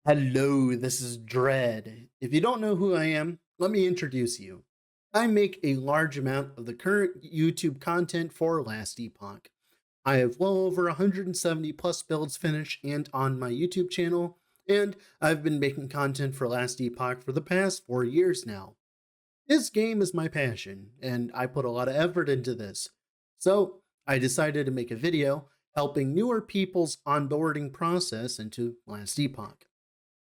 Hello, this is Dread. If you don't know who I am, let me introduce you. I make a large amount of the current YouTube content for Last Epoch. I have well over 170 plus builds finished and on my YouTube channel, and I've been making content for Last Epoch for the past 4 years now. This game is my passion, and I put a lot of effort into this. So, I decided to make a video helping newer people's onboarding process into Last Epoch.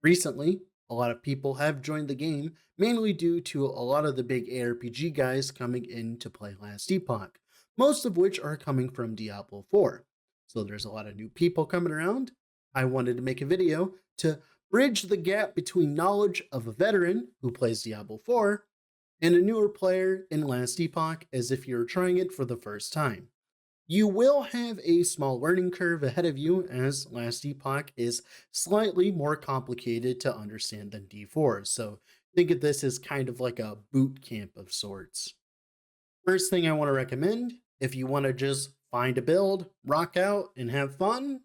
Recently, a lot of people have joined the game, mainly due to a lot of the big ARPG guys coming in to play Last Epoch, most of which are coming from Diablo 4. So there's a lot of new people coming around. I wanted to make a video to bridge the gap between knowledge of a veteran who plays Diablo 4 and a newer player in Last Epoch as if you're trying it for the first time. You will have a small learning curve ahead of you, as Last Epoch is slightly more complicated to understand than D4, so think of this as kind of like a boot camp of sorts. First thing I want to recommend, if you want to just find a build, rock out, and have fun,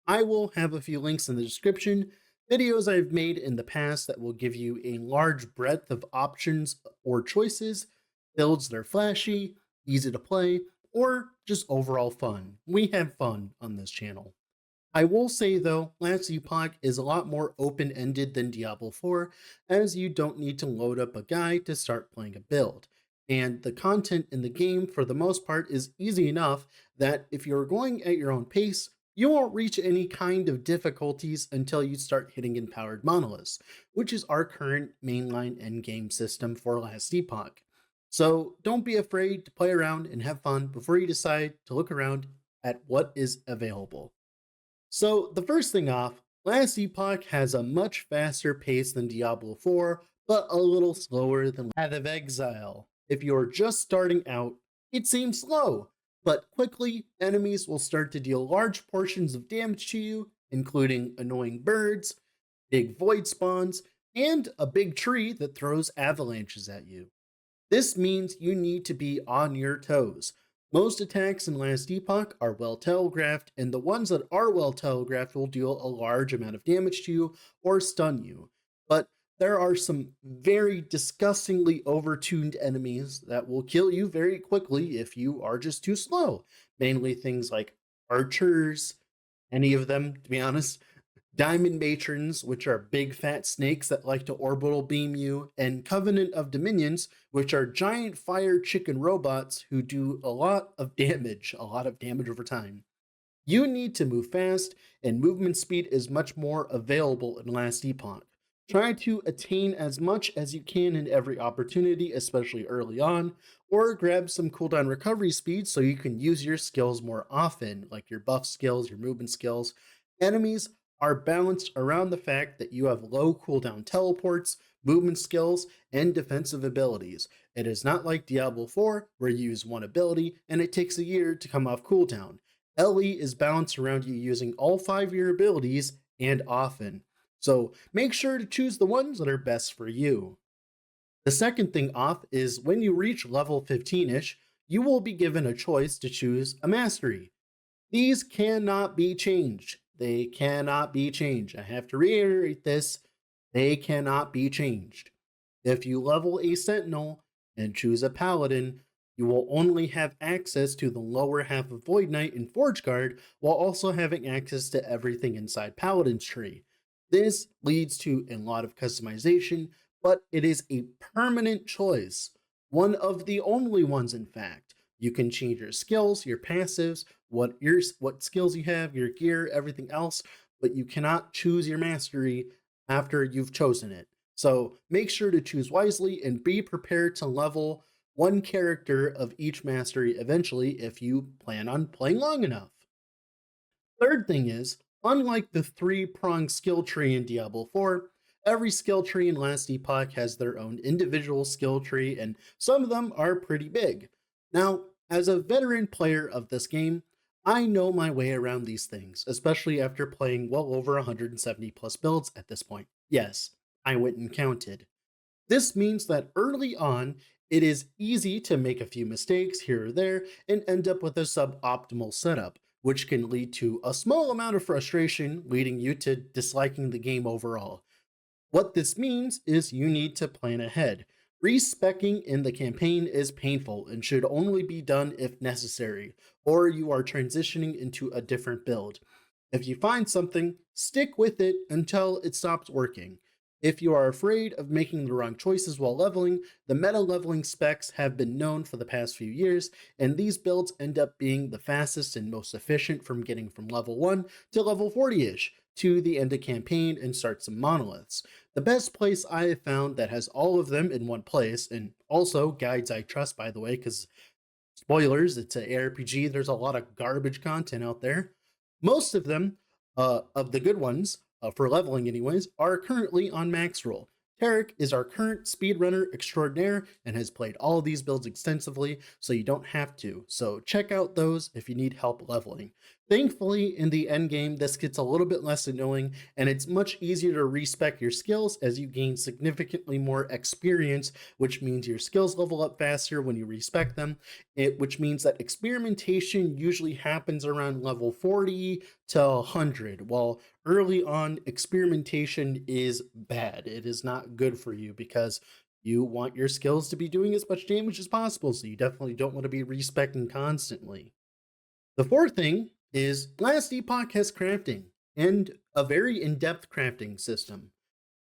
I will have a few links in the description, videos I've made in the past that will give you a large breadth of options or choices, builds that are flashy, easy to play, or just overall fun. We have fun on this channel. I will say though, Last Epoch is a lot more open-ended than Diablo 4, as you don't need to load up a guide to start playing a build. And the content in the game, for the most part, is easy enough that if you're going at your own pace, you won't reach any kind of difficulties until you start hitting empowered monoliths, which is our current mainline endgame system for Last Epoch. So don't be afraid to play around and have fun before you decide to look around at what is available. So, the first thing off, Last Epoch has a much faster pace than Diablo 4, but a little slower than Path of Exile. If you're just starting out, it seems slow, but quickly enemies will start to deal large portions of damage to you, including annoying birds, big void spawns, and a big tree that throws avalanches at you. This means you need to be on your toes. Most attacks in Last Epoch are well telegraphed, and the ones that are well telegraphed will deal a large amount of damage to you or stun you. But there are some very disgustingly overtuned enemies that will kill you very quickly if you are just too slow. Mainly things like archers, any of them, to be honest, Diamond Matrons, which are big fat snakes that like to orbital beam you, and Covenant of Dominions, which are giant fire chicken robots who do a lot of damage over time. You need to move fast, and movement speed is much more available in Last Epoch. Try to attain as much as you can in every opportunity, especially early on, or grab some cooldown recovery speed so you can use your skills more often, like your buff skills, your movement skills. Enemies are balanced around the fact that you have low cooldown teleports, movement skills, and defensive abilities. It is not like Diablo 4, where you use one ability and it takes a year to come off cooldown. LE is balanced around you using all 5 of your abilities and often. So make sure to choose the ones that are best for you. The second thing off is when you reach level 15-ish, you will be given a choice to choose a mastery. These cannot be changed. They cannot be changed. I have to reiterate this. They cannot be changed. If you level a sentinel and choose a paladin, you will only have access to the lower half of Void Knight and Forge Guard while also having access to everything inside Paladin's tree. This leads to a lot of customization, but it is a permanent choice. One of the only ones, in fact. You can change your skills, your passives, what skills you have, your gear, everything else, but you cannot choose your mastery after you've chosen it. So make sure to choose wisely and be prepared to level one character of each mastery eventually if you plan on playing long enough. Third thing is, unlike the three-pronged skill tree in Diablo 4, every skill tree in Last Epoch has their own individual skill tree, and some of them are pretty big. Now, as a veteran player of this game, I know my way around these things, especially after playing well over 170 plus builds at this point. Yes, I went and counted. This means that early on, it is easy to make a few mistakes here or there and end up with a suboptimal setup, which can lead to a small amount of frustration, leading you to disliking the game overall. What this means is you need to plan ahead. Respecking in the campaign is painful and should only be done if necessary, or you are transitioning into a different build. If you find something, stick with it until it stops working. If you are afraid of making the wrong choices while leveling, the meta leveling specs have been known for the past few years, and these builds end up being the fastest and most efficient from getting from level 1 to level 40 ish to the end of campaign and start some monoliths. The best place I have found that has all of them in one place, and also guides I trust, by the way, because spoilers, it's an ARPG, there's a lot of garbage content out there. Most of them, of the good ones, for leveling anyways, are currently on max roll. Tarek is our current speedrunner extraordinaire and has played all of these builds extensively, so you don't have to. So check out those if you need help leveling. Thankfully, in the end game, this gets a little bit less annoying, and it's much easier to respec your skills as you gain significantly more experience, which means your skills level up faster when you respec them, which means that experimentation usually happens around level 40 to 100, while early on experimentation is bad. It is not good for you because you want your skills to be doing as much damage as possible, so you definitely don't want to be respecting constantly. The fourth thing is Last Epoch has crafting, and a very in depth crafting system.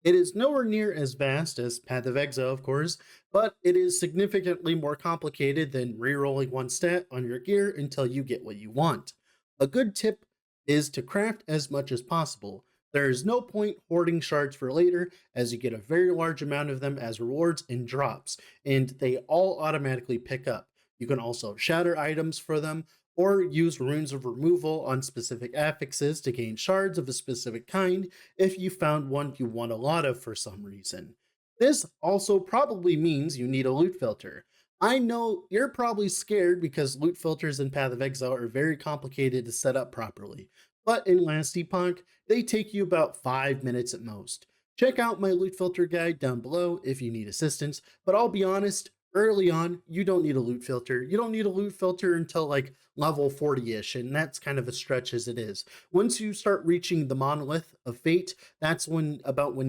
It is nowhere near as vast as Path of Exile, of course, but it is significantly more complicated than rerolling one stat on your gear until you get what you want. A good tip is to craft as much as possible. There is no point hoarding shards for later, as you get a very large amount of them as rewards and drops, and they all automatically pick up. You can also shatter items for them, or use runes of removal on specific affixes to gain shards of a specific kind if you found one you want a lot of for some reason. This also probably means you need a loot filter. I know you're probably scared because loot filters in Path of Exile are very complicated to set up properly, but in Last Epoch, they take you about 5 minutes at most. Check out my loot filter guide down below if you need assistance, but I'll be honest, early on, you don't need a loot filter. You don't need a loot filter until like level 40-ish, and that's kind of a stretch as it is. Once you start reaching the monolith of fate, that's when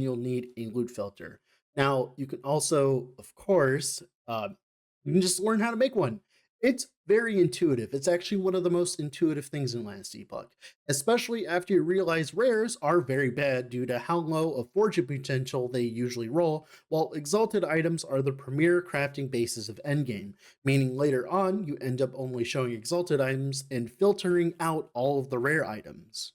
you'll need a loot filter. Now, you can also, of course, you can just learn how to make one. It's very intuitive. It's actually one of the most intuitive things in Last Epoch, especially after you realize rares are very bad due to how low of fortune potential they usually roll, while exalted items are the premier crafting basis of endgame, meaning later on you end up only showing exalted items and filtering out all of the rare items.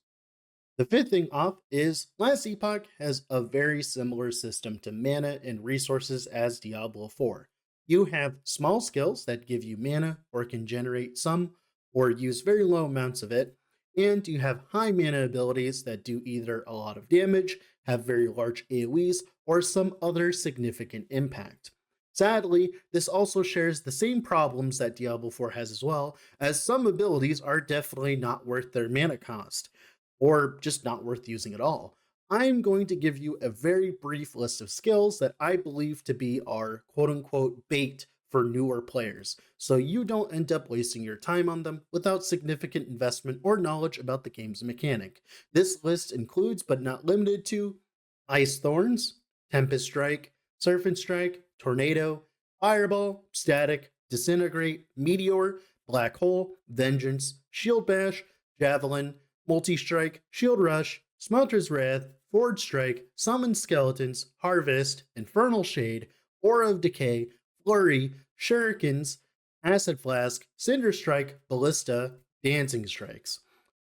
The fifth thing off is Last Epoch has a very similar system to mana and resources as Diablo 4. You have small skills that give you mana or can generate some or use very low amounts of it, and you have high mana abilities that do either a lot of damage, have very large AoEs, or some other significant impact. Sadly, this also shares the same problems that Diablo 4 has as well, as some abilities are definitely not worth their mana cost or just not worth using at all. I'm going to give you a very brief list of skills that I believe to be our quote unquote bait for newer players, so you don't end up wasting your time on them without significant investment or knowledge about the game's mechanic. This list includes, but not limited to, Ice Thorns, Tempest Strike, Serpent Strike, Tornado, Fireball, Static, Disintegrate, Meteor, Black Hole, Vengeance, Shield Bash, Javelin, Multi-Strike, Shield Rush, Smelter's Wrath, Forge Strike, Summon Skeletons, Harvest, Infernal Shade, Aura of Decay, Flurry, Shurikens, Acid Flask, Cinder Strike, Ballista, Dancing Strikes.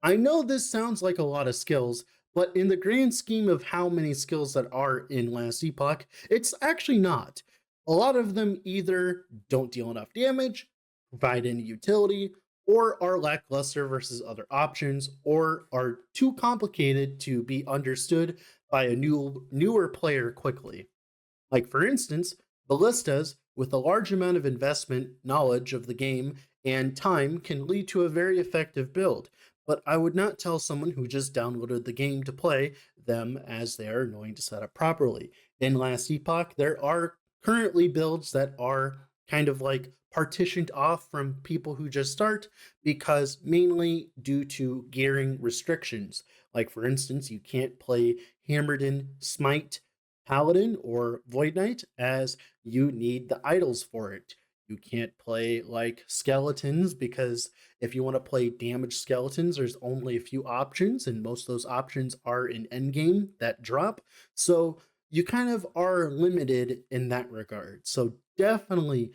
I know this sounds like a lot of skills, but in the grand scheme of how many skills that are in Last Epoch, it's actually not. A lot of them either don't deal enough damage, provide any utility, or are lackluster versus other options, or are too complicated to be understood by a newer player quickly. Like, for instance, ballistas, with a large amount of investment, knowledge of the game, and time, can lead to a very effective build, but I would not tell someone who just downloaded the game to play them as they are annoying to set up properly. In Last Epoch, there are currently builds that are kind of like partitioned off from people who just start because mainly due to gearing restrictions. Like, for instance, you can't play Hammerden Smite Paladin or Void Knight as you need the idols for it. You can't play like skeletons because if you want to play damaged skeletons, there's only a few options, and most of those options are in endgame that drop. So you kind of are limited in that regard. So definitely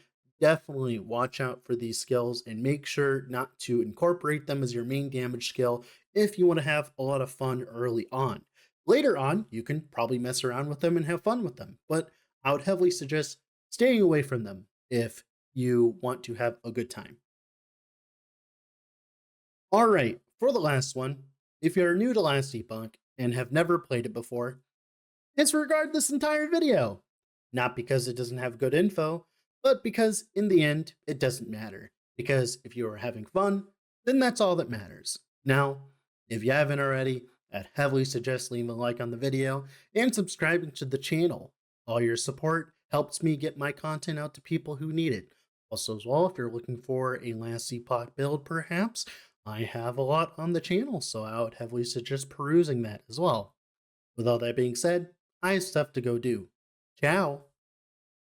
watch out for these skills and make sure not to incorporate them as your main damage skill if you want to have a lot of fun early on. Later on, you can probably mess around with them and have fun with them, but I would heavily suggest staying away from them if you want to have a good time. All right, for the last one, if you're new to Last Epoch and have never played it before, disregard this entire video. Not because it doesn't have good info, but because in the end, it doesn't matter. Because if you are having fun, then that's all that matters. Now, if you haven't already, I'd heavily suggest leaving a like on the video and subscribing to the channel. All your support helps me get my content out to people who need it. Also, as well, if you're looking for a Last Epoch build, perhaps, I have a lot on the channel, so I would heavily suggest perusing that as well. With all that being said, I have stuff to go do. Ciao.